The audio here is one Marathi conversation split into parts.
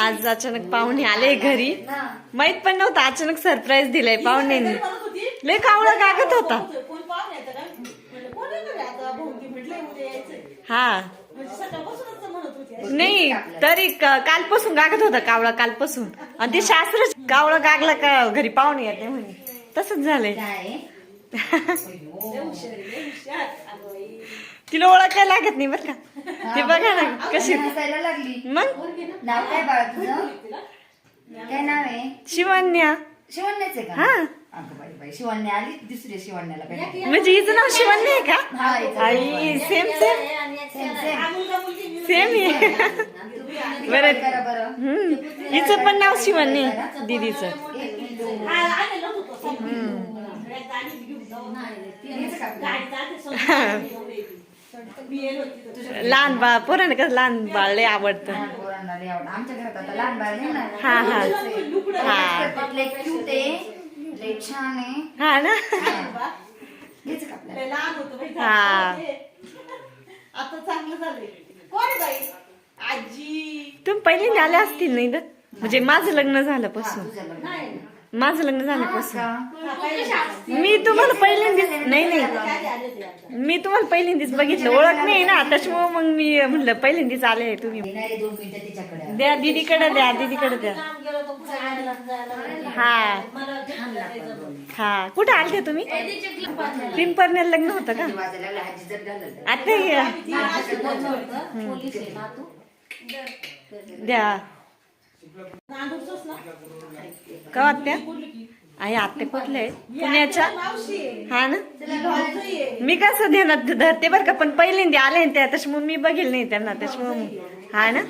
आज अचानक पाहुणे आले घरी, माहित पण नव्हतं, अचानक सरप्राईज दिलाय पाहुण्यांनी. लय कावळा गागत होता. हा नाही तरी कालपासून गागत होता कावळा, कालपासून. आणि ते शास्त्र कावळा गागला का घरी पाहुणे येते म्हणे, तसंच झालंय. तिला ओळखायला लागत नाही बरं का. ते बघा ना कशी लागली. मग नाव काय बाळा तुझं? काय नाव आहे? शिवन्या. शिवण्याच आहे का? हा अगं बाई बाई, शिवण्या आली दुसऱ्या शिवण्याला भेटायला. म्हणजे हिचं नाव शिवन्या आहे का? हा, हिचं आई same same same same. Same आहे. बरं करा बरं. हिचं पण नाव शिवन्या आहे, दीदीचं. लहान बाळ पोरांना कसं लहान बाळ लय आवडतं. पोरांना लय आवडतं. आमच्या घरात आता लहान बाळ नाही ना. हा हा हा लय क्यूट आहे, लय छान आहे. हा ना. घ्यायचं का आपल्याला? हा आता चांगलं झालंय. कोण बाई? आजी. तुम्ही पहिल्यांदा आल्या असतील नाही तर, म्हणजे माझं लग्न झाल्यापासून. तुझं लग्न. माझं लग्न झाल्यापासून का? मी तुम्हाला पहिल्यांदाच नाही मी तुम्हाला पहिल्यांदाच बघितलं, ओळख नाही ना, त्याच्यामुळे मग मी म्हणलं पहिल्यांदाच आले तुम्ही. येणारे 2 मिनिटं तिच्याकडे. द्या दीदीकडे, द्या दीदीकडे द्या. हा हा कुठे आलते तुम्ही? पिंपरण्याला लग्न होतं का? वाजायला लागला, हाजी जर घालत. आता द्या का आत्या? आई आत्या कुठल्या आहे? पुण्याच्या. हा ना. मी कसं ध्यानात धरते बरं का, पण पहिल्यांदा आले त्या, त्याच्यामुळे मी बघेल नाही त्यांना, त्याच्यामुळे. हा ना.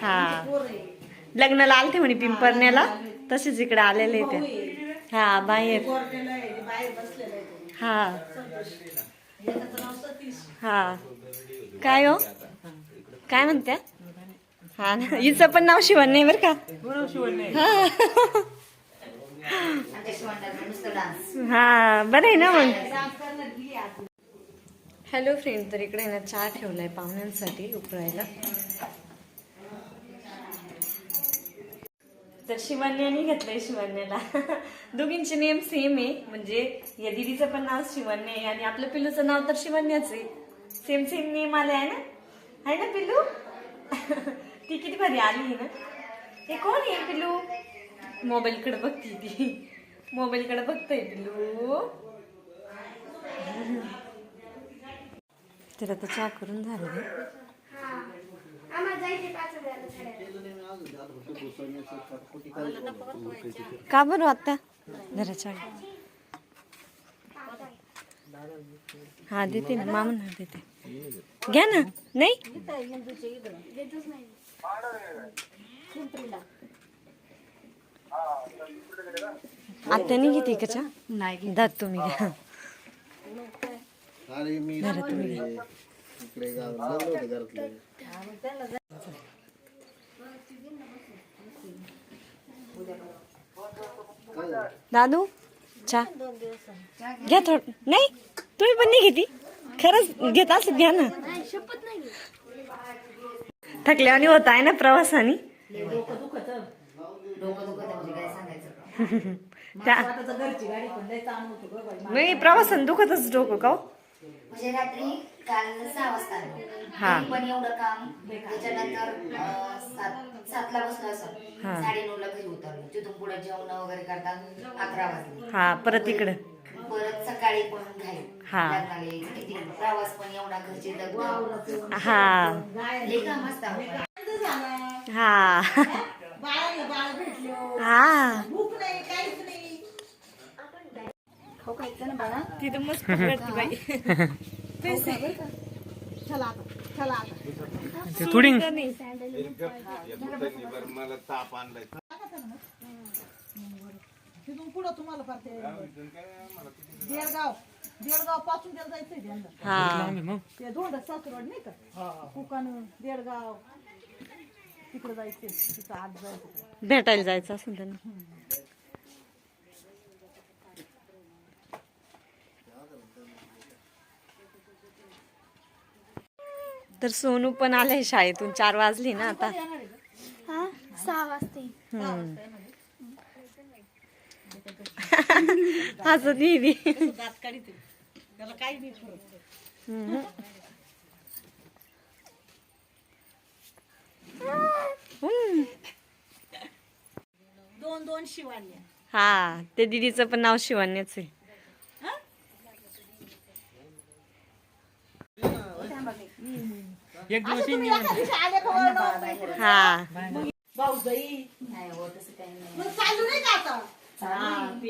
हा लग्नाला आलते म्हणे पिंपरण्याला, तसेच इकडे आलेले ते. हा बाहेर. हा हा काय हो काय म्हणत्या? हा ना, हिचं पण नाव शिवण्या बरं का. हा बरं आहे ना मग. हॅलो फ्रेंड, तर इकडे ना चहा ठेवलाय पाहुण्यांसाठी उकळायला. तर शिवण्याने घेतलंय शिवण्याला. दोघींचे नेम सेम आहे, म्हणजे या दीदीचं पण नाव शिवण्या आहे आणि आपल्या पिल्लूचं नाव तर शिवण्याच आहे. सेम सेम नेम आले आहे ना, आहे ना पिल्लू? ती किती भारी आली ना. हे कोण आहे पिल्लू? मोबाईल कडे बघते ती, मोबाईल कडे बघतोय पिल्लू. तर आता चहा करून झालं का बरं आता जरा चहा. हा देते ना, मामा देते, घ्या ना. नाही आता नाही घेते का चहा? नाही दात तुम्ही घ्या. तुम्ही घ्या. दादू चहा घ्या थोडं. नाही तुम्ही पण नाही घेती? खरंच घेत असत घ्या ना. थकल्यावानी होत आहे ना प्रवासाने. नाही प्रवासाने दुखतच डोकं का? म्हणजे रात्री काल 6 वाजता हा. पण एवढं काम, त्याच्यानंतर 7ला बसलो असं, 9:30ला घरी उतरलो. तिथून पुढे जेवण वगैरे करतात 11 वाजले. हा परत इकडं परत सकाळी पण घाई. हा. किती प्रवास पण एवढा, घरचे दगदग. हा लय काम असतं. हा बाळ भेटलो. हा भूक नाही, काहीच नाही. खाऊ खायचं ना बाळा. तिथं मस्त करते बाई. चला आता, चला आता. थोडी तिथून पुढं तुम्हाला पाहते देडगाव पासून त्याला जायचंय त्यांना. हा ते धोंड सासरवाड नाही का, कुकान देडगाव तिकडे जायचंय, तिथं आत जायचं. भेटायला जायचं असेल त्यांना. तर सोनू पण आलाय शाळेतून, 4 वाजली ना आता. हा 6 वाजता असं दीदी. दात काढीते त्याला काही नाही फरक. दोन शिवान्या. हा, ते दीदीचं पण नाव शिवण्याच आहे. तुम्ही एका दिवशी आले का वळण? हा, भाऊजाई नाही हो तसं काही नाही मग चालू नाही का आता?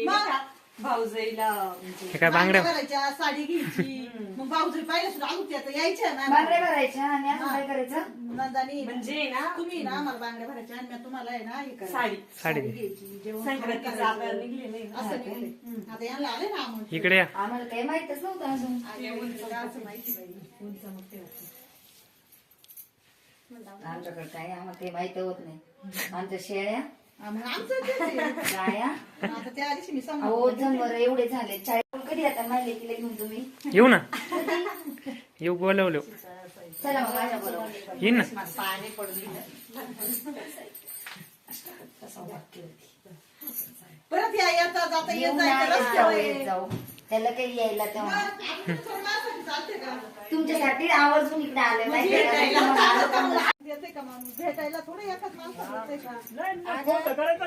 मग भाऊजाईला हे काय बांगड्या घालायच्या, साडी घ्यायची. मग भाऊजाई पाहिजे सुद्धा अगोदर आता यायच्या ना. बांगड्या भरायच्या आणि असं काय करायचं नंदानी म्हणजे ना तुम्ही ना मला बांगड्या भरायच्या आणि मी तुम्हाला आहे ना हे करायचं. साडी साडी दे. घ्यायची जेवण संक्रांतीचं आता निघलेलं आहे. असं निघले. आता यांना आले ना आम्हाला इकडे या. आम्हाला काही माहितच नव्हतं अजून असं माहिती पाहिजे. आमच्याकडे काय आम्हाला काही माहिती होत नाही आमच्या शेळ्या मग आमचं तेच आहे. गाया आता त्या दिवशी मी सांगू अहो जनावर एवढे झाले 40 कधी आता माहिले तिला घेऊन तुम्ही येऊ ना, येऊ बोलवलो. चला मग माझ्या बरोबर येईन ना. पाणी पडून दिलं. परत या येता जाता येत येऊन जायचं येत रस्त्यावर जाऊ आहे. येत जाऊ त्याला काही यायला तेव्हा माझ्यासाठी चालते का? तुमच्यासाठी आवर्जून इकडे आले माहिती भेटायला आहे चालतं का? का? येते का माणूस भेटायला थोडं एकाच माणसाला येते का? फोन करायचा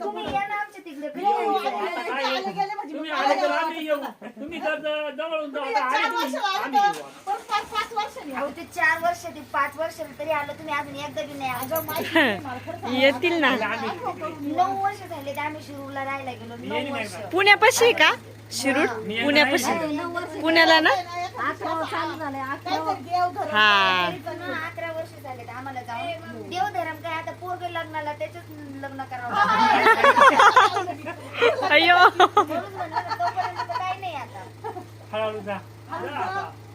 तुम्ही परत. या ना आमच्या तिकडे कधी हो, यायचं? आले गेले म्हणजे तुम्ही मग आले तर आले आम्ही येऊ. तुम्ही जर जवळून तुम्ही आता एक 4 आले वर्ष तुम्ही, आले आम्ही तर येऊ. परत 5 वर्षांनी अहो ते 4 वर्ष ते 5 वर्ष तरी आलं तुम्ही अजून एकदा बी नाही आलं. अगं माहिती नाही मला खरं सांग. येतील ना. आठवण करून ये. 9 वर्ष झाले ते आम्ही शिरूरला राहायला गेलो 9 वर्ष पुण्यापाशी आहे का शिरूर? पुण्यापाशी पुण्याला ना. चालू झालंय. काहीतरी देवधर्म. हा. 11 वर्ष झाले आम्हाला जाऊन देवधर्म काय आता पोरग लग्नाला त्याच लग्न करावं अयो, म्हणून म्हणलं ना, तोपर्यंत तर काही नाही आता हळूहळू जा.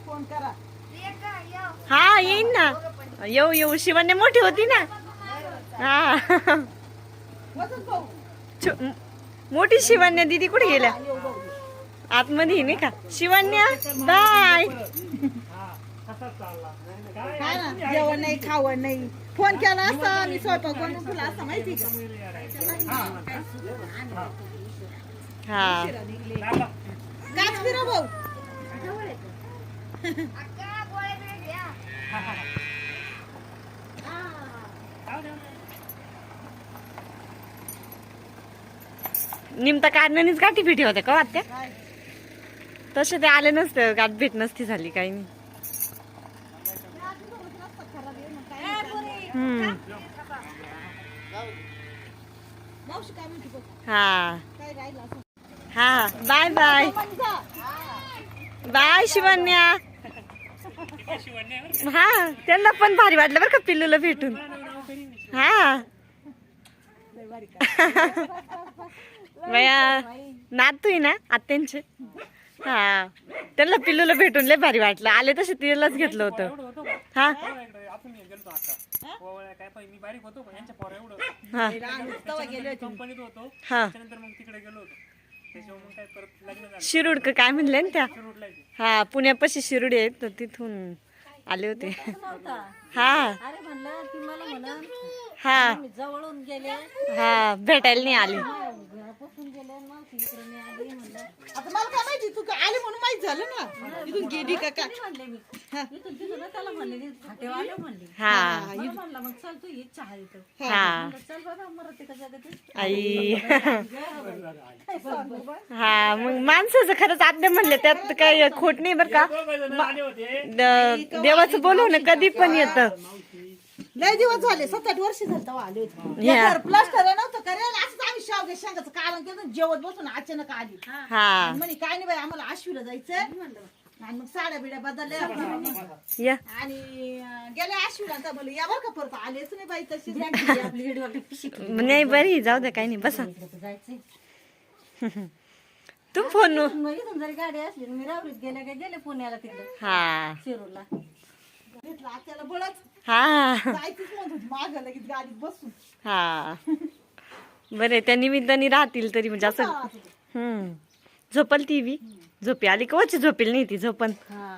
फोन करा. प्रियंका, या. हा येईन ना. येऊ येऊ, शिवण्य मोठी होती ना. हा, वसंत भाऊ मोठी शिवण्य दीदी कुठे गेल्या? आतमध्ये नाही का शिवण्या? बाय. हा, असाच चालला. काय काय ना जेवण नाही खावण नाही. फोन केला असता मी स्वयंपाक बनवून तुला असं माहिती का? हा, काच फिरा भाऊ. अक्का, गोळ्या बिळ्या घ्या. निमता काढण्यानेच गाठी पिठी होत्या का वाटत्या? तसे ते आले नसते, गाठ भेट नसती झाली काही नाही. मावशी काय म्हणते बघ. हा काय राहिलं असं. हा, बाय बाय बाय शिवण्या. हा, त्यांना पण भारी वाटलं बरं का पिल्लूला भेटून. हा बया, नातू आहे ना आत्यांचे. हा, त्यांना पिल्लूला भेटून लय भारी वाटलं. आले तसे तिलाच घेतलं होतं. हा आपण गेलो आता पोवळ्या काय पण मी बारीक होतो पण यांच्या पोरा एवढं हा कंपनीत होतो हा, त्यानंतर मग तिकडे गेलो होतो त्याच्यावर मग काय परत लग्न झालं शिरूड का काय म्हणले ना त्या? रोडला येते. हा, पुण्यापाशी शिरूड आहे तर तिथून आले होते. हा अरे म्हणलं ती मला म्हणा हा जवळून गेले हा, भेटायला नाही आली. घरापासून गेले मावशी इकडे नाही आली म्हणलं. आता मला काय माहिती तू आले म्हणून माहित झालं ना. इथून गेली का काय म्हणले मी इथून तिथून त्याला म्हणले फाटेवाले म्हणले. हा म्हणलं मग चल तू इच्छा आहे तर हा, चल बाबा मरते का जगत आई. हा, मग माणसाचं खरंच आज्ञा म्हणले त्यात काही खोट नाही बरं का. दोघं जण आले होते देवाचं बोलवणं कधी पण येतं. लय दिवस झाले 7-8 वर्ष झाले तेव्हा आले होते. या. घर प्लास्टर नव्हतं करेल असंच आम्ही शेवगे शेंगाचं कारण केलं जेवत बसून अचानक आली. हा, म्हणे काय नाही बाई आम्हाला आश्वीला जायचंय आणि मग साड्या बिड्या बदलल्या या. आणि गेले आश्वीला तर बोलले या बरं का परत आलेच नाही बाई तशी नाही बरी, जाऊ दे काही नाही, बसा. तू फोन. इथून जरी गाडी असली मी रावरीत गेले काय गेले पुण्याला तिकडे हा शिरूरला भेटला आत्याला बळच हा जायचीच म्हणत होती मागं लगेच गाडीत बसून. हा, बरे त्या निमित्ताने राहतील तरी म्हणजे असं. झोपल ती बी. झोपी आली का? झोपेल नाही ती झोपन. हा